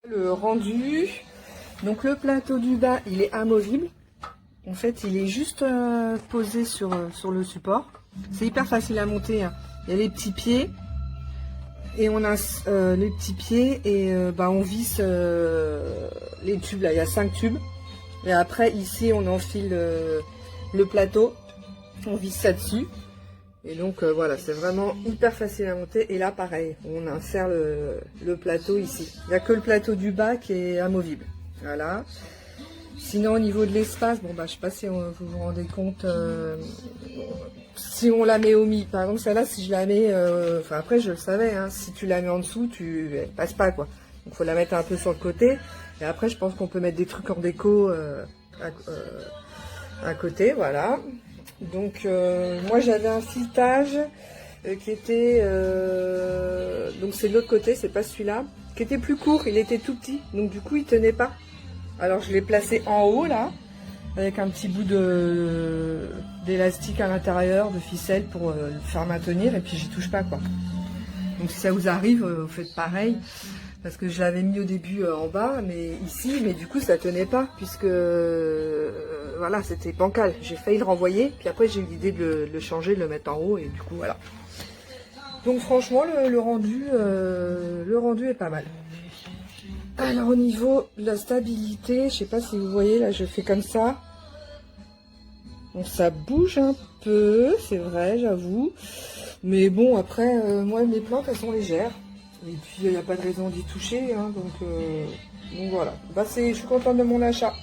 Le rendu, donc le plateau du bas il est amovible, en fait il est juste posé sur le support, c'est hyper facile à monter, hein. Il y a les petits pieds et on a les petits pieds et on visse les tubes là, il y a 5 tubes et après ici on enfile le plateau, on visse ça dessus. Et donc voilà, c'est vraiment hyper facile à monter. Et là pareil, on insère le plateau ici. Il n'y a que le plateau du bas qui est amovible. Voilà. Sinon au niveau de l'espace, bon bah je sais pas si vous vous rendez compte, si on la met au milieu, par exemple celle-là si je la mets, enfin après je le savais, hein, si tu la mets en dessous, elle passe pas quoi. Donc faut la mettre un peu sur le côté. Et après je pense qu'on peut mettre des trucs en déco à côté, voilà. Donc moi j'avais un filetage qui était donc c'est de l'autre côté, c'est pas celui-là, qui était plus court, il était tout petit, donc du coup il tenait pas. Alors je l'ai placé en haut là, avec un petit bout d'élastique à l'intérieur, de ficelle pour le faire maintenir, et puis j'y touche pas quoi. Donc si ça vous arrive, vous faites pareil. Parce que je l'avais mis au début en bas, mais ici, mais du coup ça tenait pas, puisque voilà, c'était bancal. J'ai failli le renvoyer, puis après j'ai eu l'idée de le changer, de le mettre en haut, et du coup voilà. Donc franchement, le rendu est pas mal. Alors au niveau de la stabilité, je sais pas si vous voyez, là je fais comme ça. Donc ça bouge un peu, c'est vrai, j'avoue. Mais bon, après, moi mes plantes elles sont légères. Et puis il n'y a pas de raison d'y toucher, hein, donc voilà. Bah, je suis contente de mon achat.